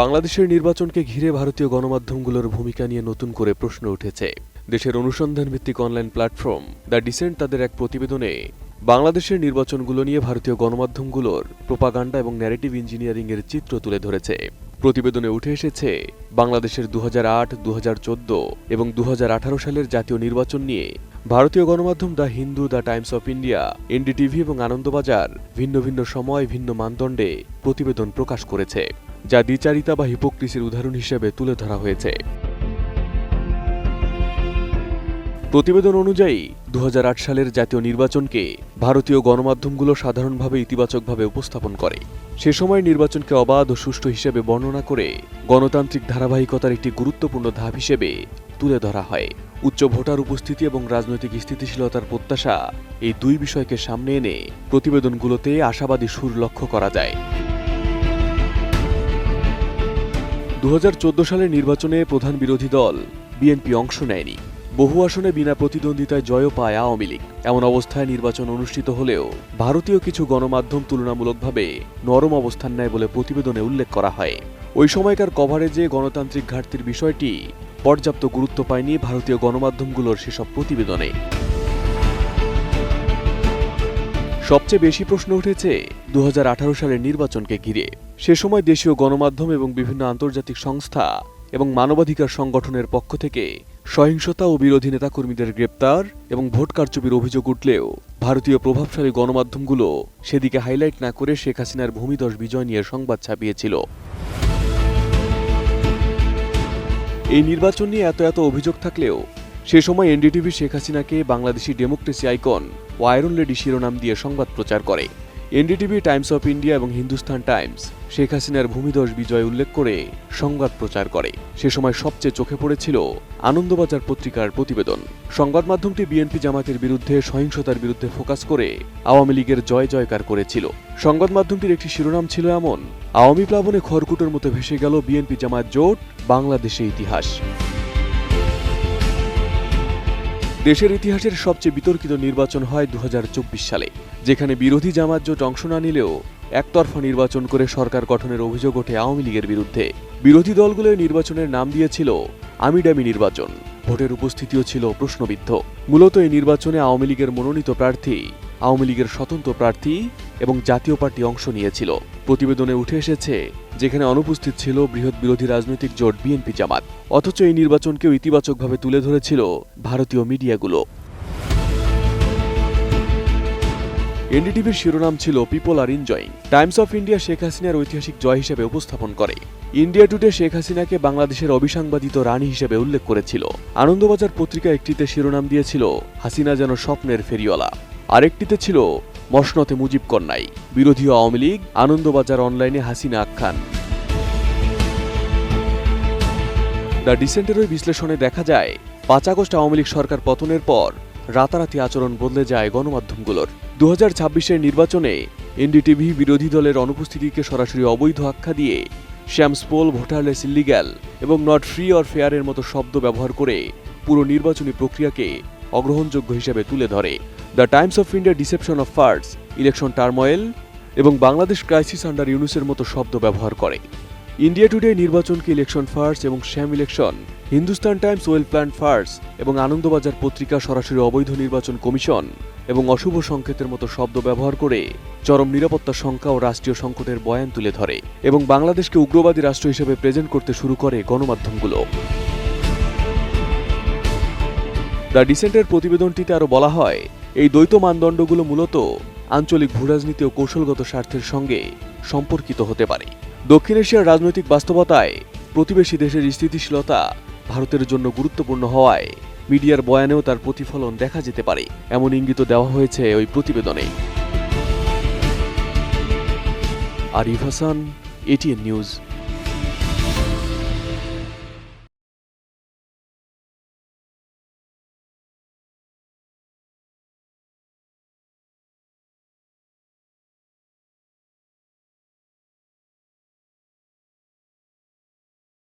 বাংলাদেশের নির্বাচনকে ঘিরে ভারতীয় গণমাধ্যমগুলোর ভূমিকা নিয়ে নতুন করে প্রশ্ন উঠেছে। দেশের অনুসন্ধানভিত্তিক অনলাইন প্ল্যাটফর্ম দ্য ডিসেন্ট তাদের এক প্রতিবেদনে বাংলাদেশের নির্বাচনগুলো নিয়ে ভারতীয় গণমাধ্যমগুলোর প্রোপাগান্ডা এবং ন্যারেটিভ ইঞ্জিনিয়ারিংয়ের চিত্র তুলে ধরেছে। প্রতিবেদনে উঠে এসেছে বাংলাদেশের 2008, 2014 এবং 2018 সালের জাতীয় নির্বাচন নিয়ে ভারতীয় গণমাধ্যম the Hindu, the Times of India, NDTV এবং আনন্দবাজার ভিন্ন ভিন্ন সময় ভিন্ন মানদণ্ডে প্রতিবেদন প্রকাশ করেছে, যা দ্বিচারিতা বা হিপোক্রিসির উদাহরণ হিসেবে তুলে ধরা হয়েছে। প্রতিবেদন অনুযায়ী 2008 সালের জাতীয় নির্বাচনকে ভারতীয় গণমাধ্যমগুলো সাধারণভাবে ইতিবাচকভাবে উপস্থাপন করে। সে সময় নির্বাচনকে অবাধ ও সুষ্ঠু হিসেবে বর্ণনা করে গণতান্ত্রিক ধারাবাহিকতার একটি গুরুত্বপূর্ণ ধাপ হিসেবে তুলে ধরা হয়। উচ্চ ভোটার উপস্থিতি এবং রাজনৈতিক স্থিতিশীলতার প্রত্যাশা এই দুই বিষয়কে সামনে এনে প্রতিবেদনগুলোতে আশাবাদী সুর লক্ষ্য করা যায়। 2014 সালের নির্বাচনে প্রধান বিরোধী দল বিএনপি অংশ নেয়নি। বহু আসনে বিনা প্রতিদ্বন্দ্বিতায় জয়ও পায় আওয়ামী লীগ। এমন অবস্থায় নির্বাচন অনুষ্ঠিত হলেও ভারতীয় কিছু গণমাধ্যম তুলনামূলকভাবে নরম অবস্থান নেয় বলে প্রতিবেদনে উল্লেখ করা হয়। ওই সময়কার কভারেজে গণতান্ত্রিক ঘাটতির বিষয়টি পর্যাপ্ত গুরুত্ব পায়নি ভারতীয় গণমাধ্যমগুলোর সেসব প্রতিবেদনে। সবচেয়ে বেশি প্রশ্ন উঠেছে 2018 সালের নির্বাচনকে ঘিরে। সে সময় দেশীয় গণমাধ্যম এবং বিভিন্ন আন্তর্জাতিক সংস্থা এবং মানবাধিকার সংগঠনের পক্ষ থেকে সহিংসতা ও বিরোধী নেতাকর্মীদের গ্রেপ্তার এবং ভোট কারচুপির অভিযোগ উঠলেও ভারতীয় প্রভাবশালী গণমাধ্যমগুলো সেদিকে হাইলাইট না করে শেখ হাসিনার ভূমিধস বিজয় নিয়ে সংবাদ ছাপিয়েছিল। এই নির্বাচন নিয়ে এত অভিযোগ থাকলেও সে সময় এনডিটিভি শেখ হাসিনাকে বাংলাদেশি ডেমোক্রেসি আইকন ও আয়রন লেডি শিরোনাম দিয়ে সংবাদ প্রচার করে। এনডিটিভি, টাইমস অফ ইন্ডিয়া এবং হিন্দুস্তান টাইমস শেখ হাসিনার ভূমিধস বিজয় উল্লেখ করে সংবাদ প্রচার করে। সে সময় সবচেয়ে চোখে পড়েছিল আনন্দবাজার পত্রিকার প্রতিবেদন। সংবাদ মাধ্যমটি বিএনপি জামাতের বিরুদ্ধে সহিংসতার বিরুদ্ধে ফোকাস করে আওয়ামী লীগের জয় জয়কার করেছিল। সংবাদ মাধ্যমটির একটি শিরোনাম ছিল এমন: আওয়ামী প্লাবনে খড়কুটোর মতো ভেসে গেল বিএনপি জামাত জোট, বাংলাদেশে ইতিহাস। দেশের ইতিহাসের সবচেয়ে বিতর্কিত নির্বাচন হয় 2024 সালে, যেখানে বিরোধী জামাত জোট অংশ না নিলেও একতরফা নির্বাচন করে সরকার গঠনের অভিযোগ ওঠে আওয়ামী লীগের বিরুদ্ধে। বিরোধী দলগুলো নির্বাচনের নাম দিয়েছিল আমিডামি নির্বাচন। ভোটের উপস্থিতিও ছিল প্রশ্নবিদ্ধ। মূলত এই নির্বাচনে আওয়ামী লীগের মনোনীত প্রার্থী, আওয়ামী লীগের স্বতন্ত্র প্রার্থী এবং জাতীয় পার্টি অংশ নিয়েছিল। প্রতিবেদনে উঠে এসেছে যেখানে অনুপস্থিত ছিল বৃহৎ বিরোধী রাজনৈতিক জোট বিএনপি জামাত, অথচ এই নির্বাচনকেও ইতিবাচকভাবে তুলে ধরেছিল ভারতীয় মিডিয়াগুলো। এনডিটিভির শিরোনাম ছিল people are enjoying. Times of India Sheikh হাসিনার ঐতিহাসিক জয় হিসেবে উপস্থাপন করে। ইন্ডিয়া টুডে শেখ হাসিনাকে বাংলাদেশের অবিসংবাদিত রানী হিসেবে উল্লেখ করেছিল। আনন্দবাজার পত্রিকা একটিতে শিরোনাম দিয়েছিল হাসিনা যেন স্বপ্নের ফেরিওয়ালা, আরেকটিতে ছিল মসনতে মুজিব কন্যাই, বিরোধী আওয়ামী লীগ, আনন্দবাজার অনলাইনে হাসিনা আখ্যান। দ্য ডিসেন্টের ওই বিশ্লেষণে দেখা যায় 5 আগস্ট আওয়ামী লীগ সরকার পতনের পর রাতারাতি আচরণ বদলে যায় গণমাধ্যমগুলোর। 2026-এর নির্বাচনে এনডিটিভি বিরোধী দলের অনুপস্থিতিকে সরাসরি অবৈধ আখ্যা দিয়ে শ্যামস পোল, ভোটারলেস ইল্লিগ্যাল এবং নট ফ্রি অর ফেয়ারের মতো শব্দ ব্যবহার করে পুরো নির্বাচনী প্রক্রিয়াকে অগ্রহণযোগ্য হিসেবে তুলে ধরে। The Times of India deception of farce, election turmoil এবং বাংলাদেশ ক্রাইসিস আন্ডার ইউনুসের মতো শব্দ ব্যবহার করে। ইন্ডিয়া টুডে নির্বাচনকে ইলেকশন ফার্স এবং sham election, Hindustan Times well plan farce এবং আনন্দবাজার পত্রিকা সরাসরি অবৈধ নির্বাচন কমিশন এবং অশুভ সংকেতের মতো শব্দ ব্যবহার করে চরম নিরাপত্তা শঙ্কা ও রাষ্ট্রীয় সংকটের বয়ান তুলে ধরে এবং বাংলাদেশকে উগ্রবাদী রাষ্ট্র হিসেবে প্রেজেন্ট করতে শুরু করে গণমাধ্যমগুলো। দ্য ডিসেন্টের প্রতিবেদনটিতে আরও বলা হয়, এই দ্বৈত মানদণ্ডগুলো মূলত আঞ্চলিক ভূরাজনীতি ও কৌশলগত স্বার্থের সঙ্গে সম্পর্কিত হতে পারে। দক্ষিণ এশিয়ার রাজনৈতিক বাস্তবতায় প্রতিবেশী দেশের স্থিতিশীলতা ভারতের জন্য গুরুত্বপূর্ণ হওয়ায় মিডিয়ার বয়ানেও তার প্রতিফলন দেখা যেতে পারে, এমন ইঙ্গিত দেওয়া হয়েছে ওই প্রতিবেদনে। Arif Hasan, ATN news.